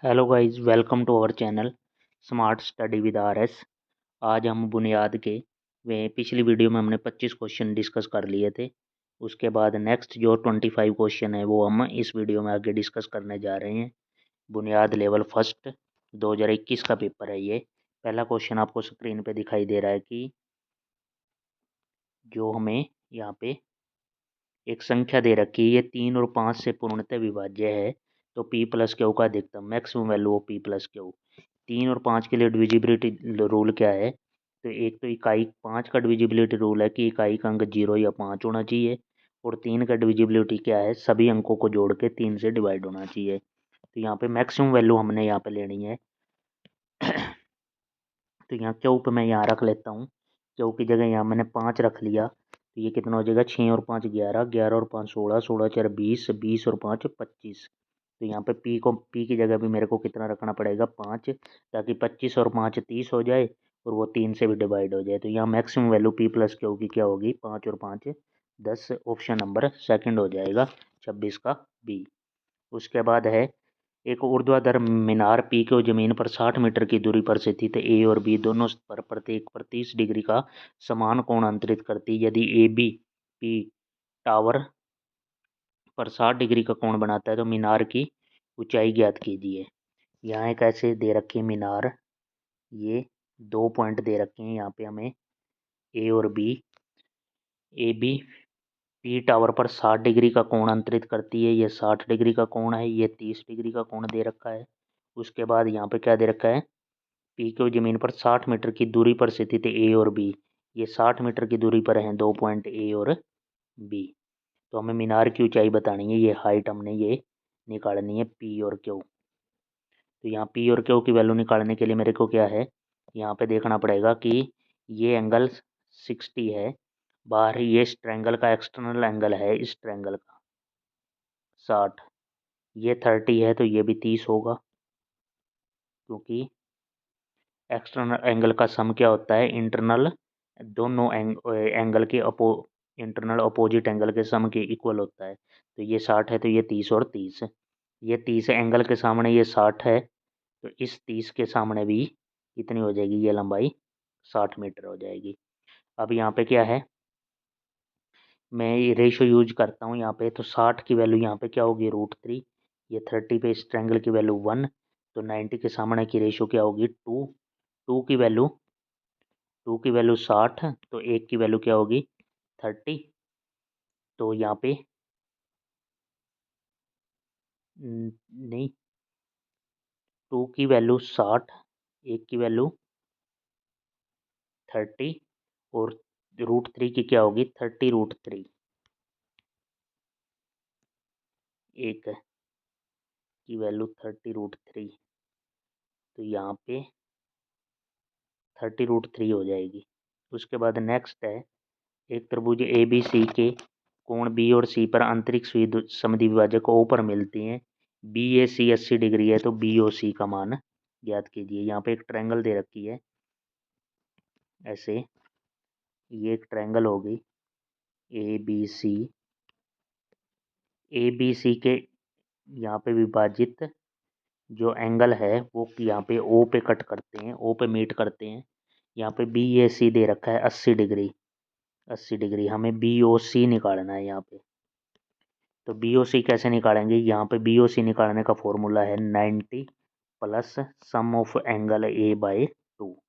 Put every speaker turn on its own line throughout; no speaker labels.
Hello guys, welcome to our channel smart study with RS. आज हम बुनियाद के वे पिछली वीडियो में हमने 25 क्वेश्चन डिस्कस कर लिए थे। उसके बाद नेक्स्ट जो 25 क्वेश्चन है वो हम इस वीडियो में आगे डिस्कस करने जा रहे हैं। बुनियाद लेवल फर्स्ट 2021 का पेपर है ये। पहला क्वेश्चन आपको स्क्रीन पे दिखाई दे रहा है कि जो हमें यहाँ पे एक संख्या दे रखी है, ये 3 और 5 से पूर्णतः विभाज्य है। तो पी प्लस क्यू का अधिकतम maximum value of P plus Q. 3 और 5 के लिए डिविजिबिलिटी रूल क्या है? तो एक तो इकाई 5 का डिविजिबिलिटी रूल है कि इकाई का अंक 0 या 5 होना चाहिए। और 3 का डिविजिबिलिटी क्या है? सभी अंकों को जोड़ के 3 से डिवाइड होना चाहिए। तो यहाँ पे मैक्सिमम वैल्यू हमने यहाँ पे लेनी है। तो यहाँ क्यू पे मैं यहाँ रख लेता हूँ। क्यू की जगह यहाँ मैंने 5 रख लिया। तो ये कितना हो जाएगा? 6 और 5 11, 11 और 5 16, 16 4 20, 20 और 5 25। तो यहाँ पे पी की जगह भी मेरे को कितना रखना पड़ेगा? 5, ताकि 25 और 5 30 हो जाए और वो 3 से भी डिवाइड हो जाए। तो यहाँ maximum value P plus Q की क्या होगी? 5 और 5 10। ऑप्शन नंबर सेकंड हो जाएगा 26 का बी। उसके बाद है एक ऊर्ध्वाधर मीनार पी को जमीन पर 60 मीटर की दूरी पर स्थित ए और बी दोनों पर प्रत्येक पर 30 डिग्री का समान कोण अंतरित करती। यदि ए बी पी टावर पर 60 डिग्री का कोण बनाता है तो मीनार की ऊंचाई ज्ञात कीजिए। यहाँ एक ऐसे दे रखे मीनार, ये 2 पॉइंट दे रखे हैं यहाँ पे हमें ए और B. A B P tower पर 60 डिग्री का कोण अंतरित करती है। ये 60 डिग्री का कोण है, ये 30 डिग्री का कोण दे रखा है। उसके बाद यहाँ पे क्या दे रखा है? पी को जमीन पर 60 मीटर की दूरी पर स्थित ए और बी। ये 60 मीटर की दूरी पर हैं 2 पॉइंट ए और बी। तो हमें मीनार की ऊंचाई बतानी है, ये हाइट हमने ये निकालनी है पी और क्यू। तो यहाँ पी और क्यू की वैल्यू निकालने के लिए मेरे को क्या है, यहाँ पे देखना पड़ेगा कि ये एंगल 60 है, बाहर ये इस ट्रायंगल का एक्सटर्नल एंगल है, इस ट्रायंगल का 60, ये 30 है तो ये भी 30 होगा, क्योंकि एक्सटर्नल एंगल का सम क्या होता है? इंटरनल दोनों एंगल के इंटरनल अपोजिट एंगल के सम के इक्वल होता है। तो ये 60 है तो ये 30 और 30, ये 30 एंगल के सामने ये 60 है, तो इस 30 के सामने भी कितनी हो जाएगी? ये लंबाई 60 मीटर हो जाएगी। अब यहाँ पे क्या है, मैं रेशो यूज करता हूँ यहाँ पे। तो 60 की वैल्यू यहाँ पे क्या होगी? √3। ये 30 पे इस ट्रायंगल की वैल्यू 1, तो 90 के सामने की रेशो क्या होगी? 2। 2 की वैल्यू 60, तो 1 की वैल्यू क्या होगी? 30। तो यहाँ पे नहीं, 2 की वैल्यू 60, 1 की वैल्यू 30 और √3 की क्या होगी? 30√3। एक की वैल्यू 30√3, तो यहाँ पे 30√3 हो जाएगी। उसके बाद नेक्स्ट है, एक त्रिभुज ए बी सी के कोण बी और सी पर आंतरिक समद्विभाजक ओ पर मिलती हैं। बी ए सी 80 डिग्री है तो बी ओ सी का मान ज्ञात कीजिए। यहाँ पे एक ट्रायंगल दे रखी है ऐसे, ये एक ट्रायंगल होगी ए बी सी के यहाँ पे विभाजित जो एंगल है वो यहाँ पे ओ पे कट करते हैं, ओ पे मीट करते हैं। यहाँ पे बी ए सी दे रखा है 80 डिग्री, 80 डिग्री, हमें बी ओ सी निकालना है यहाँ पे। तो बी ओ सी कैसे निकालेंगे? यहाँ पे बी ओ सी निकालने का फॉर्मूला है 90 plus sum of angle A by 2।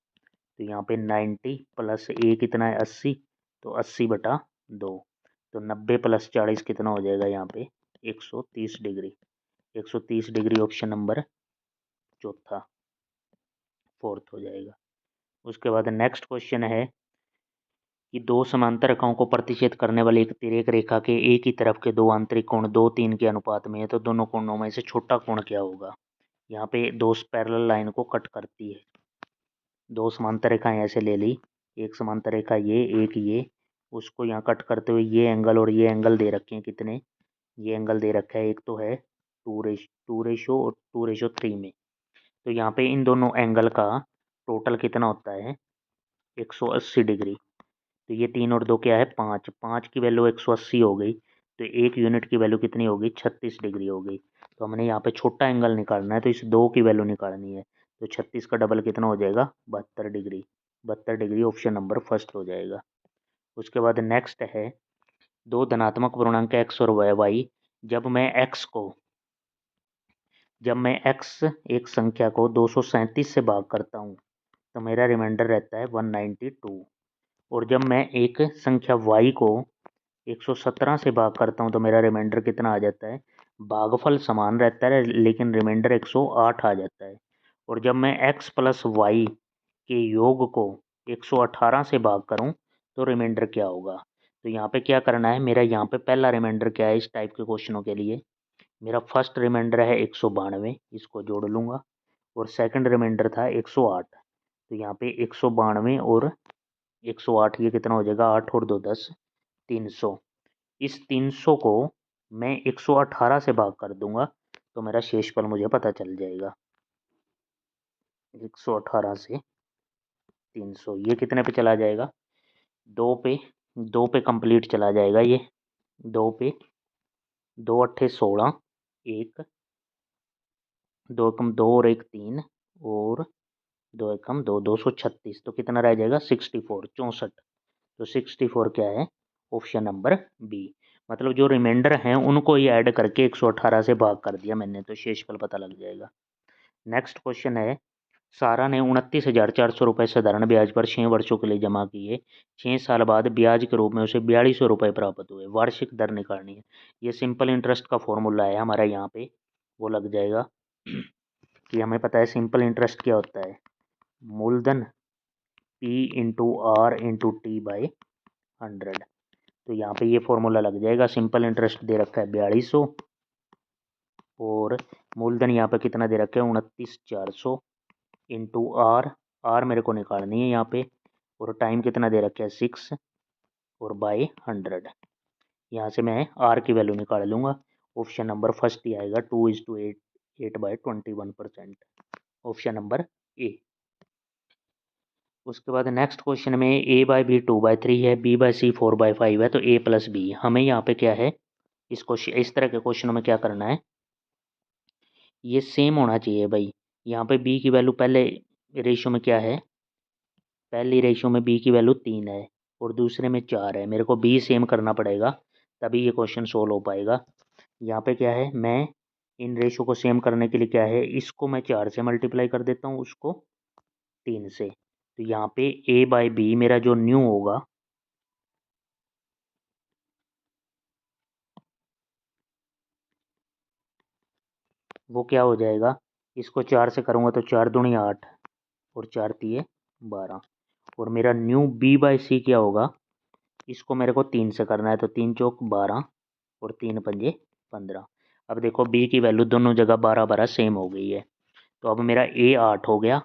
तो यहाँ पे 90 प्लस ए कितना है? 80, तो 80/2। तो 90 प्लस 40 कितना हो जाएगा? यहाँ पे 130 डिग्री। 130 डिग्री ऑप्शन नंबर चौथा, फोर्थ हो जाएगा। उसके बाद नेक्स्ट क्वेश्चन है कि दो समांतर रेखाओं को प्रतिच्छेद करने वाली एक तिर्यक रेखा के एक ही तरफ के दो आंतरिक कोण 2-3 के अनुपात में है, तो दोनों कोणों में से छोटा कोण क्या होगा? यहाँ पे दो पैरेलल लाइन को कट करती है, दो समांतर रेखाएं ऐसे ले ली, एक समांतर रेखा ये, एक ये, उसको यहाँ कट करते हुए ये एंगल और ये एंगल दे रखे हैं कितने? ये एंगल दे रखा है, एक तो है 2 रेशो और 2:3 में। तो यहाँ पे इन दोनों एंगल का टोटल कितना होता है? 180 डिग्री। तो ये 3 और 2 क्या है? 5, 5 की वैल्यू 180 हो गई, तो एक यूनिट की वैल्यू कितनी होगी? 36 डिग्री हो गई। तो हमने यहाँ पे छोटा एंगल निकालना है, तो इस 2 की वैल्यू निकालनी है। तो 36 का डबल कितना हो जाएगा, 72 degree. 72 degree option number first हो जाएगा। उसके बाद नेक्स्ट है, दो धनात्मक पूर्णांक x और y, जब मैं x एक संख्या को 237 से भाग करता हूँ तो मेरा रिमाइंडर रहता है 192, और जब मैं एक संख्या y को 117 से भाग करता हूँ तो मेरा रिमाइंडर कितना आ जाता है, भागफल समान रहता है लेकिन रिमाइंडर 108 आ जाता है। और जब मैं x प्लस वाई के योग को 118 से भाग करूँ तो रिमाइंडर क्या होगा। तो यहाँ पे क्या करना है, मेरा यहाँ पे पहला रिमाइंडर क्या है इस टाइप के क्वेश्चनों के लिए, मेरा फर्स्ट रिमाइंडर है 192, इसको जोड़ लूँगा, और सेकंड रिमाइंडर था 108। तो यहाँ पे 192 और 108, ये कितना हो जाएगा, 8 और 2 10, 300। इस 300 को मैं 118 से भाग कर दूंगा तो मेरा शेषफल मुझे पता चल जाएगा। 118 से 300, ये कितने पे चला जाएगा, 2 पे कंप्लीट चला जाएगा ये। 2 पे 2 अट्ठे 16, 1 2 एकम 2 और 1 3, और 2 एकम 2, 236। तो कितना रह जाएगा, 64 64। तो 64 क्या है, ऑप्शन नंबर बी। मतलब जो रिमाइंडर हैं उनको ही ऐड करके 118 से भाग कर दिया मैंने, तो शेषफल पता लग जाएगा। नेक्स्ट क्वेश्चन है, सारा ने 29,400 रुपये साधारण ब्याज पर 6 वर्षों के लिए जमा किए। 6 साल बाद ब्याज के रूप में उसे 4200 रुपये प्राप्त हुए। वार्षिक दर निकालनी है। ये सिंपल इंटरेस्ट का फॉर्मूला है हमारा, यहाँ पे वो लग जाएगा कि हमें पता है सिंपल इंटरेस्ट क्या होता है, मूलधन P into R into T by 100। तो यहाँ पे ये फॉर्मूला लग जाएगा। सिंपल इंटरेस्ट दे रखा है 4200, और मूलधन यहाँ पे कितना दे रखा है 29,400 इंटू आर मेरे को निकालनी है यहाँ पे, और टाइम कितना दे रखा है 6, और बाई 100। यहाँ से मैं आर की वैल्यू निकाल लूँगा। ऑप्शन नंबर फर्स्ट ही आएगा, 2:8, 8/21%, ऑप्शन नंबर ए। उसके बाद नेक्स्ट क्वेश्चन में a/b 2/3 है, b/c 4/5 है, तो a प्लस बी। हमें यहाँ पे क्या है, इस तरह के क्वेश्चनों में क्या करना है, ये सेम होना चाहिए भाई। यहाँ पे b की वैल्यू पहले रेशियो में क्या है, पहली रेशियो में b की वैल्यू 3 है और दूसरे में 4 है। मेरे को b सेम करना पड़ेगा तभी ये क्वेश्चन सोल्व हो पाएगा। यहाँ पे क्या है, मैं इन रेशियो को सेम करने के लिए क्या है, इसको मैं 4 से मल्टीप्लाई कर देता हूँ, उसको 3 से। तो यहाँ पे a/b मेरा जो न्यू होगा, वो क्या हो जाएगा, इसको 4 से करूँगा तो 4 दूनी 8 और 4 तिये 12, और मेरा न्यू b/c क्या होगा, इसको मेरे को 3 से करना है, तो 3 चौक 12 और 3 पंजे 15। अब देखो b की वैल्यू दोनों जगह 12 सेम हो गई है। तो अब मेरा a 8 हो गया,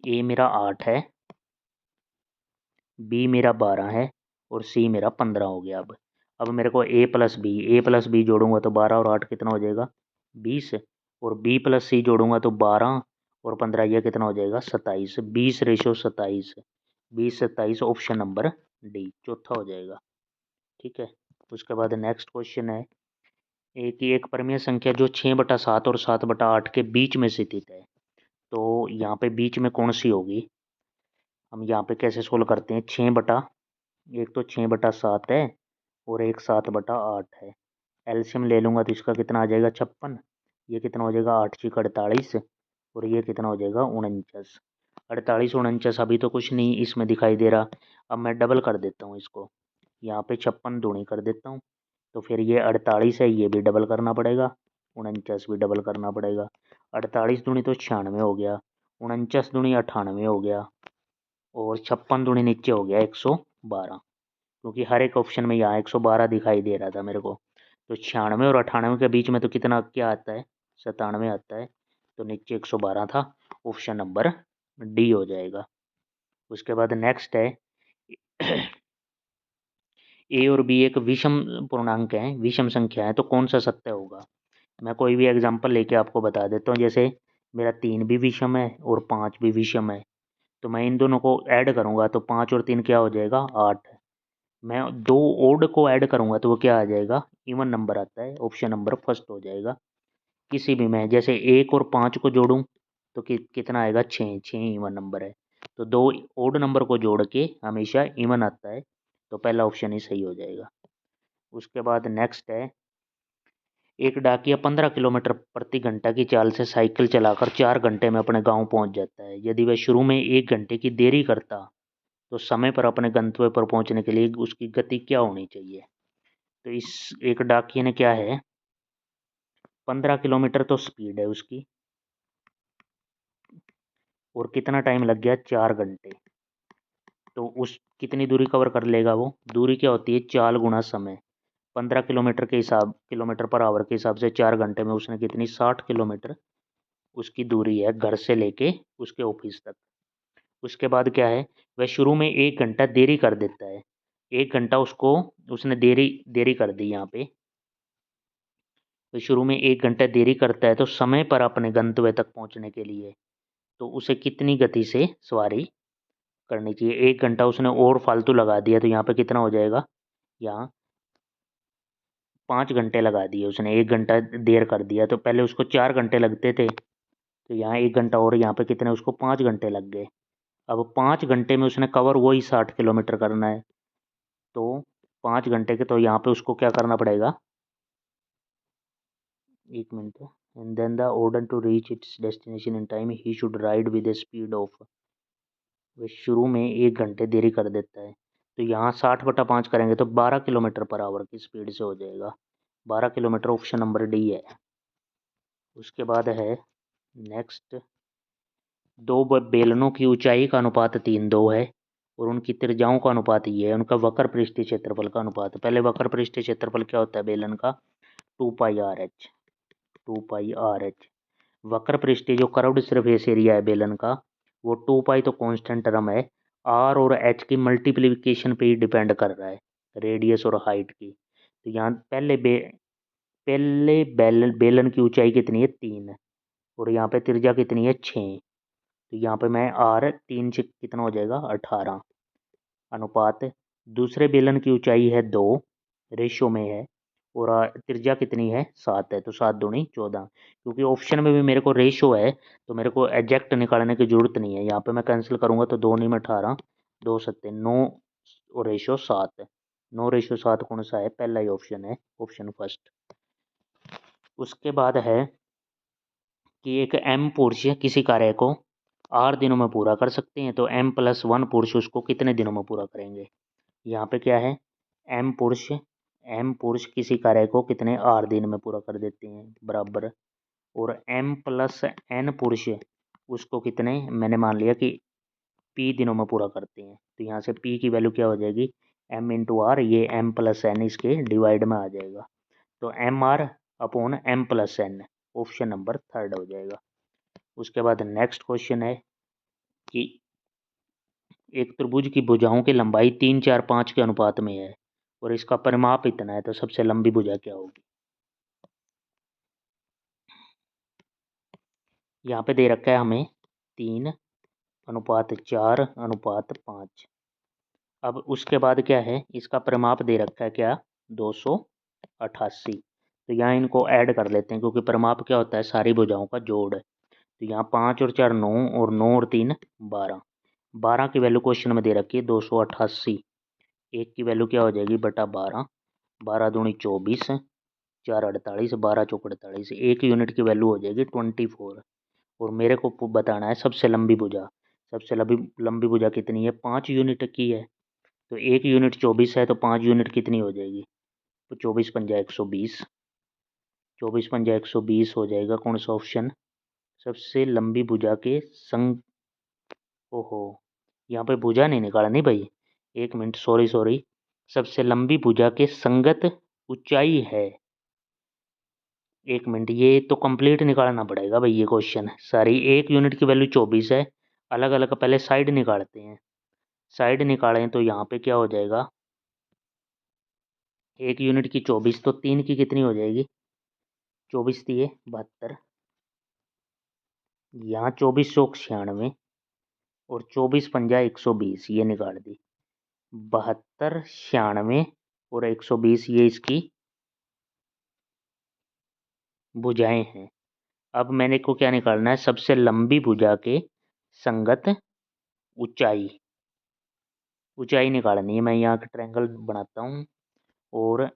a मेरा 8 है, b मेरा 12 है, और c मेरा 15 हो गया। अब मेरे को a प्लस बी जोड़ूंगा तो 12 और 8 कितना हो जाएगा, 20, और b प्लस सी जोड़ूंगा तो 12 और 15, यह कितना हो जाएगा, 27। 20:27, 20:27, ऑप्शन नंबर डी चौथा हो जाएगा। ठीक है। उसके बाद नेक्स्ट क्वेश्चन है, एक परमीय संख्या जो 6/7 और 7/8 के बीच में स्थित है, तो यहाँ पे बीच में कौन सी होगी। हम यहाँ पे कैसे सोल्व करते हैं, एक तो 6/7 है और एक 7/8 है। एलसीएम ले लूँगा तो इसका कितना आ जाएगा, 56। ये कितना हो जाएगा, 8×6 48, और ये कितना हो जाएगा, 49। 48 49 अभी तो कुछ नहीं इसमें दिखाई दे रहा। अब मैं डबल कर देता हूँ इसको, यहाँ पे 56 दूनी कर देता हूँ, तो फिर ये 48 है, ये भी डबल करना पड़ेगा, 49 भी डबल करना पड़ेगा। 48 दूनी तो 96 हो गया, 49 दूनी 98 हो गया, और 56 दूनी नीचे हो गया 112, क्योंकि हर एक ऑप्शन में यहाँ 112 दिखाई दे रहा था मेरे को। तो 96 और 98 के बीच में तो कितना क्या आता है, 97 आता है, तो नीचे 112 था, ऑप्शन नंबर डी हो जाएगा। उसके बाद नेक्स्ट है, ए और बी एक विषम पूर्णांक है, विषम संख्या है, तो कौन सा सत्य होगा। मैं कोई भी एग्जांपल लेके आपको बता देता हूँ। जैसे मेरा 3 भी विषम है और 5 भी विषम है, तो मैं इन दोनों को ऐड करूँगा तो 5 और 3 क्या हो जाएगा, 8। मैं दो ओड को ऐड करूँगा तो वो क्या आ जाएगा, इवन नंबर आता है, ऑप्शन नंबर फर्स्ट हो जाएगा। किसी भी मैं जैसे 1 और 5 को जोड़ूँ तो कितना आएगा, 6, 6 इवन नंबर है। तो दो ओड नंबर को जोड़ के हमेशा इवन आता है, तो पहला ऑप्शन ही सही हो जाएगा। उसके बाद नेक्स्ट है, एक डाकिया 15 किलोमीटर प्रति घंटा की चाल से साइकिल चलाकर 4 घंटे में अपने गांव पहुंच जाता है। यदि वह शुरू में 1 घंटे की देरी करता तो समय पर अपने गंतव्य पर पहुंचने के लिए उसकी गति क्या होनी चाहिए। तो इस एक डाकिये ने क्या है, 15 किलोमीटर तो स्पीड है उसकी, और कितना टाइम लग गया, 4 घंटे। तो उस कितनी दूरी कवर कर लेगा वो, दूरी क्या होती है, चाल गुणा समय। 15 किलोमीटर के हिसाब, किलोमीटर पर आवर के हिसाब से 4 घंटे में उसने कितनी, 60 किलोमीटर उसकी दूरी है घर से लेके उसके ऑफिस तक। उसके बाद क्या है, वह शुरू में 1 घंटा देरी कर देता है। 1 घंटा उसको, उसने देरी देरी कर दी यहाँ पे। तो शुरू में 1 घंटा देरी करता है तो समय पर अपने गंतव्य तक पहुँचने के लिए तो उसे कितनी गति से सवारी करनी चाहिए। 1 घंटा उसने और फालतू लगा दिया तो यहाँ पे कितना हो जाएगा, यहाँ 5 घंटे लगा दिए उसने, 1 घंटा देर कर दिया तो पहले उसको 4 घंटे लगते थे, तो यहाँ 1 घंटा और, यहाँ पे कितने उसको 5 घंटे लग गए। अब 5 घंटे में उसने कवर वही 60 किलोमीटर करना है, तो 5 घंटे के, तो यहाँ पे उसको क्या करना पड़ेगा, 1 minute. And then the order to reach its destination in time he should ride with a speed of, वह शुरू में 1 घंटे देरी कर देता है तो यहाँ 60/5 करेंगे तो 12 किलोमीटर पर आवर की स्पीड से हो जाएगा। 12 किलोमीटर, ऑप्शन नंबर डी है। उसके बाद है नेक्स्ट, दो बेलनों की ऊंचाई का अनुपात 3:2 है और उनकी त्रिज्याओं का अनुपात ये है, उनका वक्र पृष्ठीय क्षेत्रफल का अनुपात। पहले वक्र पृष्ठीय क्षेत्रफल क्या होता है बेलन का, 2πr/h, 2πr/h। वक्र पृष्ठीय जो कर्व्ड सरफेस एरिया है बेलन का, वो 2π तो कांस्टेंट टर्म है, r और h की मल्टीप्लिकेशन पे ही डिपेंड कर रहा है, रेडियस और हाइट की। तो यहाँ पहले बेलन की ऊंचाई कितनी है, 3, और यहाँ पे त्रिज्या कितनी है, 6। तो यहाँ पे मैं r 3 से कितना हो जाएगा, 18 अनुपात, दूसरे बेलन की ऊंचाई है 2, रेशो में है, और त्रिज्या कितनी है, 7 है, तो 7 दूनी 14। क्योंकि ऑप्शन में भी मेरे को रेशो है तो मेरे को एग्जैक्ट निकालने की जरूरत नहीं है, यहाँ पे मैं कैंसिल करूँगा तो 2 में 18, 2 सत्ते 9 और रेशो 7, 9/7 कौन सा है, पहला ही ऑप्शन है, ऑप्शन फर्स्ट। उसके बाद है कि एक m पुरुष किसी कार्य को 8 दिनों में पूरा कर सकते हैं, तो m+1 पुरुष उसको कितने दिनों में पूरा करेंगे। यहाँ पे क्या है, m पुरुष किसी कार्य को कितने, 8 दिन में पूरा कर देते हैं बराबर, और m+n पुरुष उसको कितने, मैंने मान लिया कि p दिनों में पूरा करते हैं, तो यहाँ से p की वैल्यू क्या हो जाएगी, m×r, ये m+n इसके डिवाइड में आ जाएगा, तो mr/m+n, ऑप्शन नंबर थर्ड हो जाएगा। उसके बाद नेक्स्ट क्वेश्चन है कि एक त्रिभुज की भुजाओं की लंबाई 3, 4, 5 के अनुपात में है और इसका परिमाप इतना है, तो सबसे लंबी भुजा क्या होगी। यहाँ पे दे रखा है हमें 3:4:5। अब उसके बाद क्या है, इसका परिमाप दे रखा है क्या, 288। तो यहाँ इनको ऐड कर लेते हैं क्योंकि परिमाप क्या होता है, सारी भुजाओं का जोड़ है। तो यहाँ 5 और 4 9, और 9 और 3 12। 12 की वैल्यू क्वेश्चन में दे रखी है 288, एक की वैल्यू क्या हो जाएगी, बटा 12, 12 दूनी 24, 4 48, 12 चौक 48, एक यूनिट की वैल्यू हो जाएगी 24। और मेरे को बताना है सबसे लंबी भुजा, सबसे लंबी लंबी भुजा कितनी है, 5 यूनिट की है, तो एक यूनिट 24 है तो 5 यूनिट कितनी हो जाएगी, तो 24 पंजा 120, 24 पंजा 120 हो जाएगा कौन सा ऑप्शन, सबसे लंबी भुजा के संग, ओहो यहाँ पे भुजा नहीं निकालनी भाई, 1 मिनट, सॉरी सॉरी, सबसे लंबी भुजा के संगत ऊंचाई है, 1 मिनट, ये तो कंप्लीट निकालना पड़ेगा भाई ये क्वेश्चन, सारी एक यूनिट की वैल्यू 24 है, अलग अलग पहले साइड निकालते हैं, साइड निकालें तो यहाँ पे क्या हो जाएगा, एक यूनिट की 24, तो 3 की कितनी हो जाएगी, 24 दिए 72, यहाँ 24 196 और 24 पंजा 120, ये निकाल दी। 72, 96 और 120 ये इसकी भुजाएं हैं। अब मैंने को क्या निकालना है, सबसे लंबी भुजा के संगत ऊंचाई निकालनी है। मैं यहाँ का ट्रायंगल बनाता हूँ और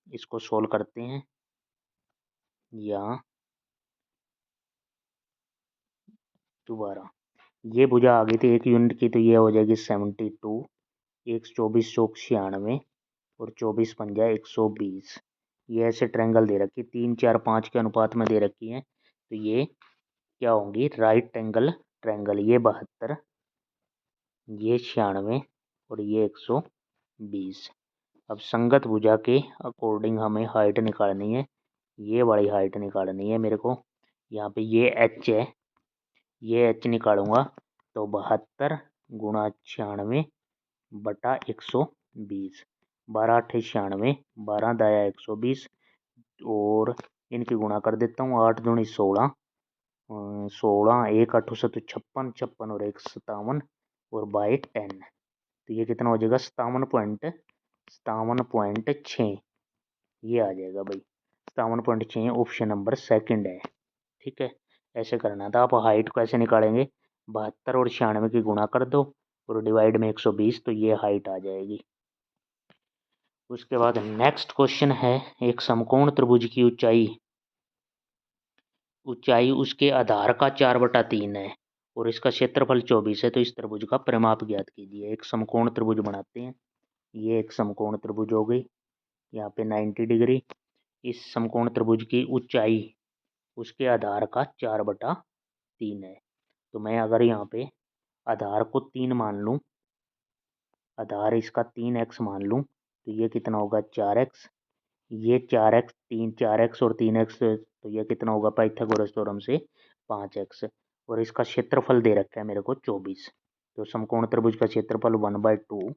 इसको सोल्व करते हैं। यहाँ दोबारा ये भुजा आ गई थी 1 यूनिट की, तो ये हो जाएगी 72, 124 चौक 96 और 24 पंजा 120। ये ऐसे ट्रायंगल दे रखी 3, 4, 5 के अनुपात में दे रखी है, तो ये क्या होंगी, राइट एंगल ट्रायंगल। ये 72, ये 96 और ये 120। अब संगत भुजा के अकॉर्डिंग हमें हाइट निकालनी है। ये बड़ी हाइट निकालनी है मेरे को। यहाँ पे ये एच है, ये एच निकालूंगा तो 72 गुणा 96 बटा 120, 12 8 96, 12 दाया 120 और इनकी गुणा कर देता हूँ। 8 दूनी 16, 16 1 8 7 56, 56 और 1 57 और बाई 10, तो ये कितना हो जाएगा 57.6। ये आ जाएगा भाई 57.6, ऑप्शन नंबर सेकंड है। ठीक है, ऐसे करना था। आप हाइट को ऐसे निकालेंगे, 72 और 96 की गुणा कर दो और डिवाइड में 120, तो ये हाइट आ जाएगी। उसके बाद नेक्स्ट क्वेश्चन है, एक समकोण त्रिभुज की ऊंचाई उसके आधार का 4/3 है और इसका क्षेत्रफल 24 है, तो इस त्रिभुज का परिमाप ज्ञात कीजिए। एक समकोण त्रिभुज बनाते हैं। ये एक समकोण त्रिभुज हो गई, यहाँ पे 90 डिग्री। इस समकोण त्रिभुज की ऊंचाई उसके आधार का 4/3 है। तो मैं अगर यहाँ पे आधार को 3 मान लूँ, आधार इसका 3x मान लूँ, तो ये कितना होगा 4x। ये 4x 3 4x और 3x, तो ये कितना होगा पाइथागोरस थ्योरम से 5x। और इसका क्षेत्रफल दे रखा है मेरे को 24। तो समकोण त्रिभुज का क्षेत्रफल 1/2,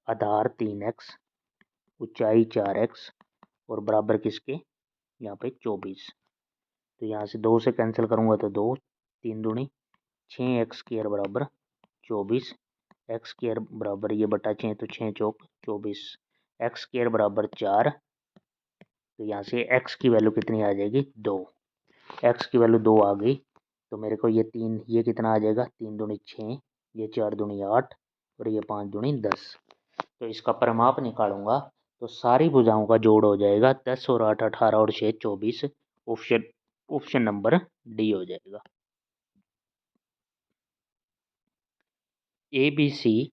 आधार 3x, ऊंचाई 4x और बराबर किसके, यहाँ पे 24। तो यहाँ से 2 से कैंसिल करूँगा तो 2, 3 दूनी 6x स्क्वायर बराबर 24, एक्स स्क्वायर बराबर ये बटा 6, तो 6 चौक 24, एक्स स्क्वायर बराबर 4। तो यहाँ से x की वैल्यू कितनी आ जाएगी 2, x की वैल्यू 2 आ गई। तो मेरे को ये 3, ये कितना आ जाएगा 3 दूनी 6, ये 4 दूनी 8 और ये 5 दूनी 10। तो इसका परिमाप निकालूंगा तो सारी भुजाओं का जोड़ हो जाएगा 10 और 8 18 और 6 24। ऑप्शन नंबर डी हो जाएगा। ए बी सी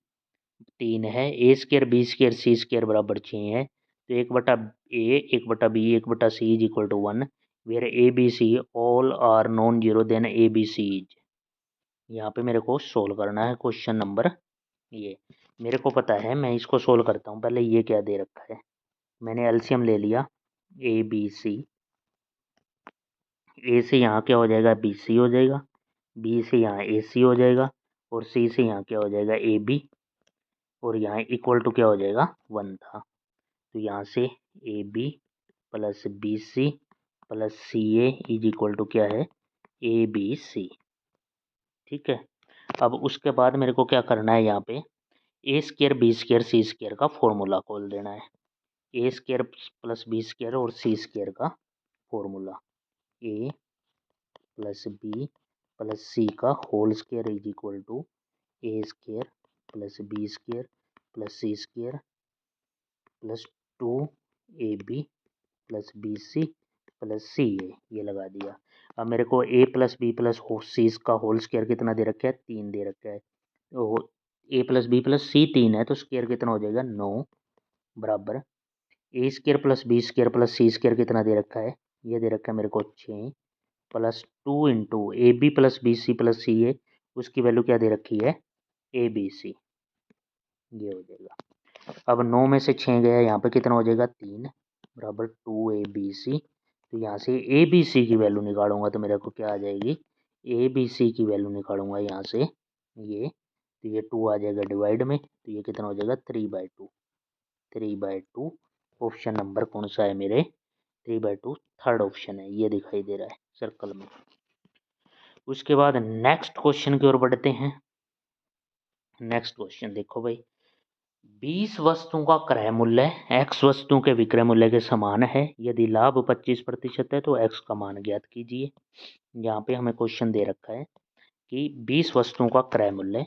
3 है, A square B square C square बराबर 6 है, तो 1/ए 1/बी 1/सी is equal to 1, where A B C all are non zero then A B C is. यहाँ पे मेरे को सोल्व करना है क्वेश्चन नंबर, ये मेरे को पता है, मैं इसको सोल्व करता हूँ। पहले ये क्या दे रखा है, मैंने एलसीएम ले लिया ए बी सी। ए से यहाँ क्या हो जाएगा बी सी हो जाएगा, बी से यहाँ ए सी हो जाएगा और सी से यहाँ क्या हो जाएगा ए बी, और यहाँ इक्वल टू क्या हो जाएगा 1 था। तो यहाँ से A B plus B C plus C A is equal to क्या है ए बी सी। ठीक है, अब उसके बाद मेरे को क्या करना है, यहाँ पे A square B square C square का फॉर्मूला खोल देना है। A square plus B square और सी स्क्वायर का formula, A plus B plus C का whole square is equal to A square plus B square plus C square plus 2ab plus B C plus C A, ये लगा दिया। अब मेरे को A plus B plus C का whole square कितना दे रखा है 3 दे रखा है, तो A plus B plus C 3 है, तो स्क्वायर कितना हो जाएगा 9 बराबर A square plus B square plus C square कितना दे रखा है, ये दे रखा है मेरे को 6 plus 2 into A B plus B C plus C A, उसकी वैल्यू क्या दे रखी है ए बी सी, ये हो जाएगा। अब 9 में से 6 गया, यहाँ पे कितना हो जाएगा 3 बराबर 2abc। तो यहाँ से ए बी सी की वैल्यू निकालूंगा तो मेरे को क्या आ जाएगी ए बी सी की वैल्यू निकालूंगा यहाँ से ये, तो ये 2 आ जाएगा डिवाइड में, तो ये कितना हो जाएगा 3/2, 3/2। ऑप्शन नंबर कौन सा है मेरे 3/2, थर्ड ऑप्शन है, ये दिखाई दे रहा है सर्कल में। उसके बाद नेक्स्ट क्वेश्चन की ओर बढ़ते हैं। नेक्स्ट क्वेश्चन देखो भाई, 20 वस्तुओं का क्रय मूल्य x वस्तुओं के विक्रय मूल्य के समान है। यदि लाभ 25% है तो x का मान ज्ञात कीजिए। यहाँ पे हमें क्वेश्चन दे रखा है कि 20 वस्तुओं का क्रय मूल्य,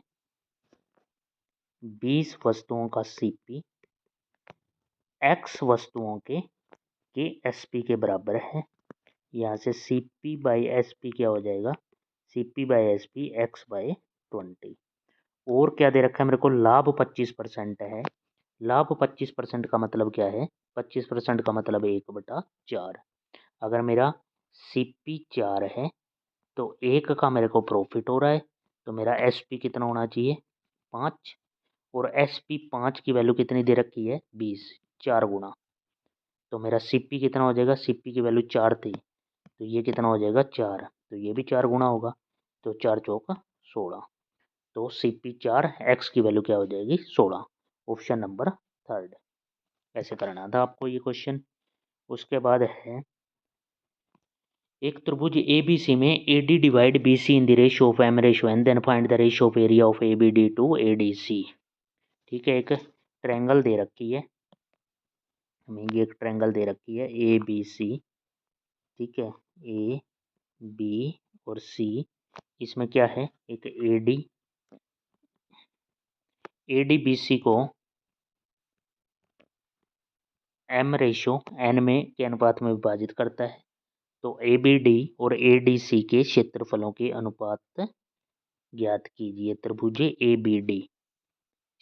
20 वस्तुओं का CP x वस्तुओं के SP के बराबर है। यहाँ से CP बाई SP क्या हो जाएगा, CP by SP x by 20। और क्या दे रखा है मेरे को, लाभ 25% है। लाभ 25% का मतलब क्या है, 25% का मतलब 1/4। अगर मेरा CP 4 है तो 1 का मेरे को प्रॉफिट हो रहा है, तो मेरा SP कितना होना चाहिए, 5। और SP 5 की वैल्यू कितनी दे रखी है, 20, 4 गुना। तो मेरा CP कितना हो जाएगा, CP की वैल्यू 4 थी तो ये कितना हो जाएगा, 4। तो ये भी 4 गुना होगा, तो 4 चौका 16। तो CP 4 x की वैल्यू क्या हो जाएगी, 16। ऑप्शन नंबर 3 ऐसे करना था आपको ये क्वेश्चन। उसके बाद है, एक त्रिभुज ABC में AD divide BC in the ratio of M ratio N, then find the ratio of area of ABD to ADC। ठीक है, एक ट्रायंगल दे रखी है हमें, ये एक ट्रायंगल दे रखी है ABC। ठीक है, A B और C। इसमें क्या है, एक AD BC को M रेशियो N में के अनुपात में विभाजित करता है। तो ABD और ADC के क्षेत्रफलों के अनुपात ज्ञात कीजिए। त्रिभुज ABD,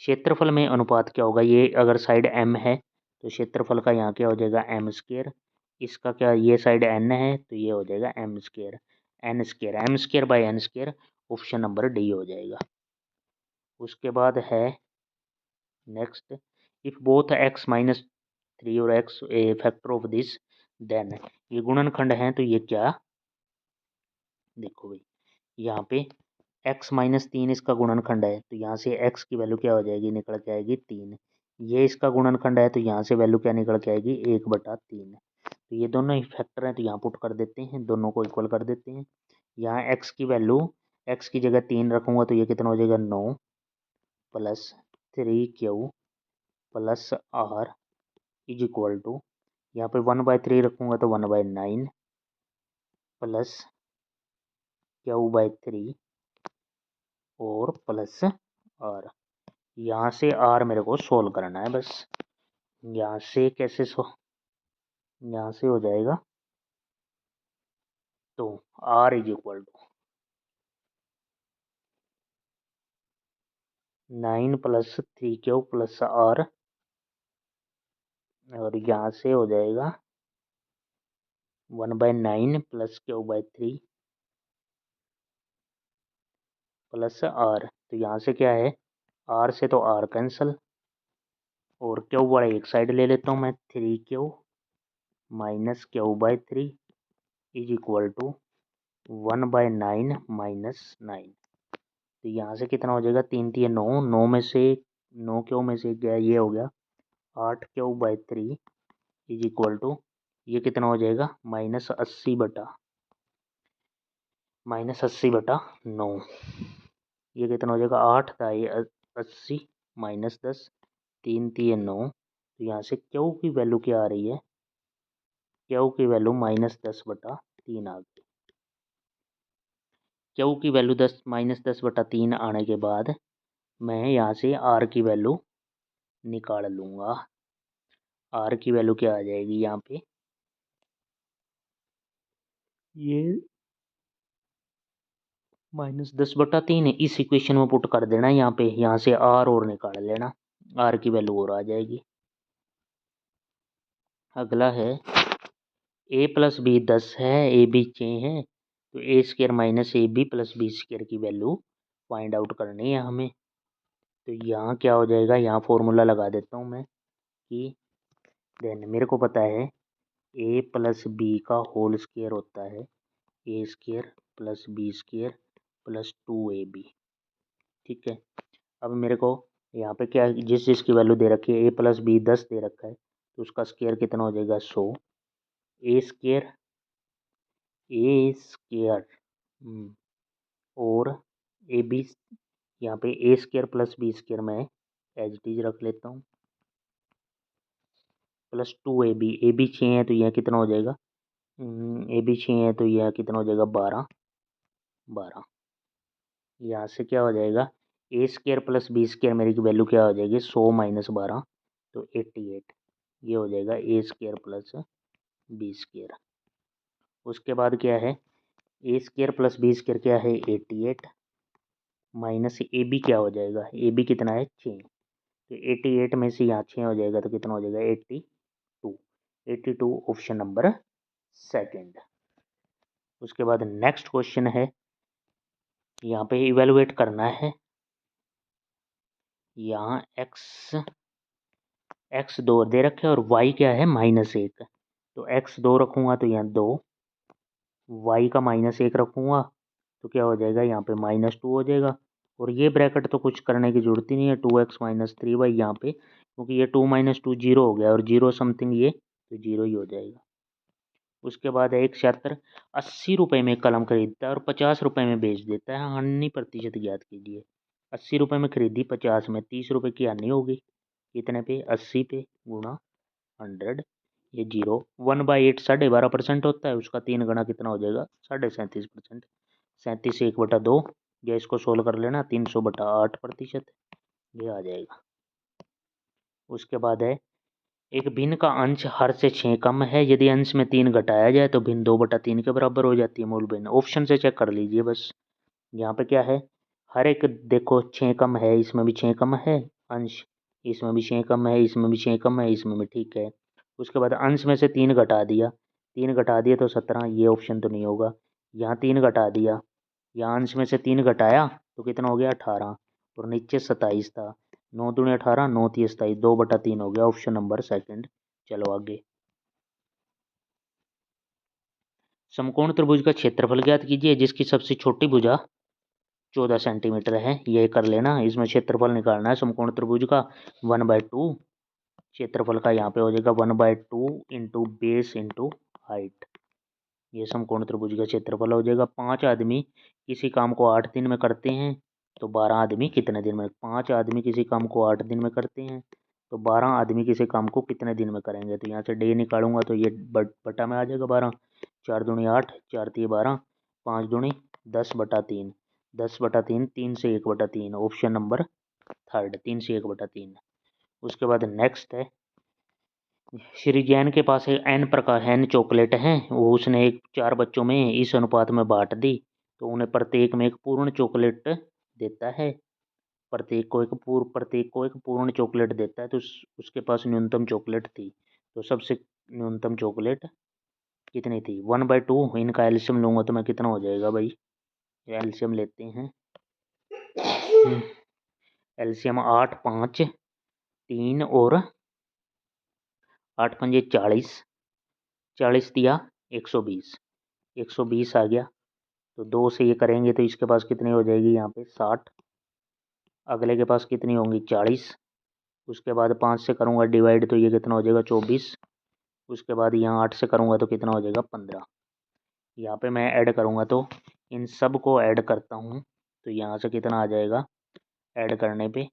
क्षेत्रफल में अनुपात क्या होगा, ये अगर साइड M है तो क्षेत्रफल का यहाँ क्या हो जाएगा, M स्क्वायर। इसका क्या, ये साइड N है तो ये हो जाएगा M square, N square, M square by N square. Option number D हो जाएगा। उसके बाद है next, if both x minus 3 और x a factor of this, then ये गुणनखंड है तो ये क्या, देखो भाई यहाँ पे x माइनस 3 इसका गुणनखंड है तो यहाँ से x की वैल्यू क्या हो जाएगी, निकल के आएगी 3। ये इसका गुणनखंड है तो यहाँ से वैल्यू क्या निकल के आएगी, 1/3। तो ये दोनों ही फैक्टर हैं तो यहाँ पुट कर देते हैं, दोनों को इक्वल कर देते हैं। यहाँ x की वैल्यू, x की जगह 3 रखूँगा तो ये कितना हो जाएगा, 9 plus 3q plus r is equal to, यहाँ पे 1/3 रखूँगा तो 1/9 प्लस q/3 और प्लस r। यहाँ से r मेरे को सोल्व करना है बस। यहाँ से कैसे यहाँ से हो जाएगा, तो r is equal to 9 plus 3q plus r, और यहाँ से हो जाएगा 1/9 प्लस q/3 प्लस r। तो यहाँ से क्या है, r से तो r कैंसिल, और q वाला एक साइड ले लेता हूँ मैं, 3q minus q/3 is equal to 1/9 minus 9। तो यहाँ से कितना हो जाएगा, 3 3 9, 9 में से 9 क्यू में से गया, ये हो गया 8q/3 इज इक्वल टू, ये कितना हो जाएगा, -80/9। ये कितना हो जाएगा, 8 दाई 80 माइनस 10, 3 3 9। तो यहाँ से क्यू की वैल्यू क्या आ रही है, क्यू की वैल्यू -10/3 आ गई। क्यू की वैल्यू -10/3 आने के बाद मैं यहाँ से आर की वैल्यू निकाल लूँगा। आर की वैल्यू क्या आ जाएगी, यहाँ पे ये -10/3 है, इस इक्वेशन में पुट कर देना यहाँ पे, यहाँ से आर और निकाल लेना, आर की वैल्यू और आ जाएगी। अगला है a प्लस बी 10 है, ए बी 6 है, तो A square minus A B plus B square की वैल्यू फाइंड आउट करनी है हमें। तो यहाँ क्या हो जाएगा, यहाँ फॉर्मूला लगा देता हूँ मैं कि देन मेरे को पता है a प्लस बी का होल स्क्वायर होता है A square plus B square plus 2ab। ठीक है, अब मेरे को यहाँ पे क्या, जिस चीज़ की वैल्यू दे रखी है, a प्लस बी 10 दे रखा है तो उसका स्क्वायर कितना हो जाएगा, 100। ए स्क्वायर और ए बी, यहाँ पे A square plus B square में एज इट इज रख लेता हूँ, प्लस 2AB, ए बी 6 है तो यह कितना हो जाएगा, ए बी 6 है तो यह कितना हो जाएगा 12। यहाँ से क्या हो जाएगा, ए स्केयर प्लस बी स्केयर मेरी की वैल्यू क्या हो जाएगी 100 माइनस 12 तो 88। ये हो जाएगा ए स्केयर प्लस बी स्केयर। उसके बाद क्या है, ए स्केयर प्लस बी स्केयर क्या है 88 माइनस ए बी क्या हो जाएगा, ए बी कितना है 6, तो 88 में से यहाँ 6 हो जाएगा तो कितना हो जाएगा 82। 82 ऑप्शन नंबर सेकंड। उसके बाद नेक्स्ट क्वेश्चन है, यहाँ पे इवेलुएट करना है, यहाँ एक्स 2 दे रखे और वाई क्या है -1, तो एक्स 2 रखूँगा तो यहाँ 2, वाई का -1 रखूँगा तो क्या हो जाएगा यहाँ पे -2 हो जाएगा। और ये ब्रैकेट तो कुछ करने की जरूरत ही नहीं है, 2x - 3y यहाँ पे, क्योंकि ये 2 - 2 0 हो गया और 0 समथिंग ये तो 0 ही हो जाएगा। उसके बाद है एक छात्र 80 रुपये में कलम खरीदता है और 50 रुपये में बेच देता है, हानि प्रतिशत ज्ञात कीजिए। 80 रुपये में खरीदी, 50 में, 30 रुपये की हानि होगी, कितने पे 80 पे गुणा 100, ये 0 1/8 12.5% होता है, उसका 3 गुना कितना हो जाएगा 37.5%। 37 1/2 या इसको सोल्व कर लेना 300/8%, ये आ जाएगा। उसके बाद है एक भिन्न का अंश हर से 6 कम है, यदि अंश में 3 घटाया जाए तो भिन्न 2/3 के बराबर हो जाती है। मूल भिन्न ऑप्शन से चेक कर लीजिए बस। यहाँ पे क्या है, हर एक देखो 6 कम है, इसमें भी 6 कम है अंश, इसमें भी 6 कम है, इसमें भी 6 कम है, इसमें भी ठीक है। उसके बाद अंश में से 3 घटा दिया, 3 घटा दिया तो 17, ये ऑप्शन तो नहीं होगा। यहाँ 3 घटा दिया, यहाँ अंश में से 3 घटाया तो कितना हो गया 18 और नीचे 27 था, 9 दूनी 18, 9 3 27, 2/3 हो गया, ऑप्शन नंबर सेकंड। चलो आगे, समकोण त्रिभुज का क्षेत्रफल ज्ञात कीजिए जिसकी सबसे छोटी भुजा 14 सेंटीमीटर है, ये कर लेना। इसमें क्षेत्रफल निकालना है समकोण त्रिभुज का 1/2, क्षेत्रफल का यहाँ पे हो जाएगा 1/2 इंटू बेस इंटू हाइट, ये समकोण त्रिभुज का क्षेत्रफल हो जाएगा। 5 आदमी किसी काम को 8 दिन में करते हैं तो 12 आदमी कितने दिन में, 5 आदमी किसी काम को 8 दिन में करते हैं तो 12 आदमी किसी काम को कितने दिन में करेंगे, तो यहाँ से डे निकालूंगा तो ये बटा में आ जाएगा 12, 4 दूनी 8, 4 3 12, 5 दूनी 10/3, 10/3, 3 से 1/3, ऑप्शन नंबर थर्ड, 3 से 1/3। उसके बाद नेक्स्ट है, श्री जैन के पास एन प्रकार एन चॉकलेट हैं, वो उसने 4 बच्चों में इस अनुपात में बांट दी तो उन्हें प्रत्येक में एक पूर्ण चॉकलेट देता है, प्रत्येक को एक पूर्ण चॉकलेट देता है, तो उसके पास न्यूनतम चॉकलेट थी, तो सबसे न्यूनतम चॉकलेट कितनी थी 1/2, इनका एल्शियम लूँगा तो मैं कितना हो जाएगा भाई, एल्शियम लेते हैं, एल्शियम 8 5 3 और 8 पंजे 40, 40 दिया 120, 120 आ गया, तो 2 से ये करेंगे तो इसके पास कितनी हो जाएगी यहाँ पे 60, अगले के पास कितनी होंगी 40, उसके बाद 5 से करूँगा डिवाइड तो ये कितना हो जाएगा 24, उसके बाद यहाँ 8 से करूँगा तो कितना हो जाएगा 15। यहाँ पे मैं ऐड करूँगा तो इन सब को ऐड करता हूँ तो यहाँ से कितना आ जाएगा, ऐड करने पे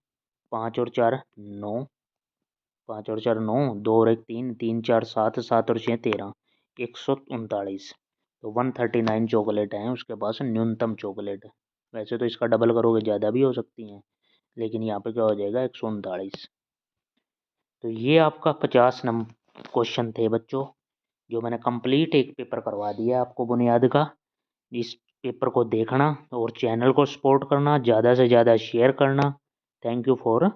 5 और 4 9, 5 और 4 9, 2 और 1 3, 3 4 7, 7 और 6 13, 139, तो 139 चॉकलेट हैं उसके पास न्यूनतम चॉकलेट। वैसे तो इसका डबल करोगे ज़्यादा भी हो सकती हैं, लेकिन यहाँ पे क्या हो जाएगा 139। तो ये आपका 50 नंबर क्वेश्चन थे बच्चों, जो मैंने कंप्लीट एक पेपर करवा दिया आपको बुनियाद का। इस पेपर को देखना और चैनल को सपोर्ट करना, ज़्यादा से ज़्यादा शेयर करना। Thank you for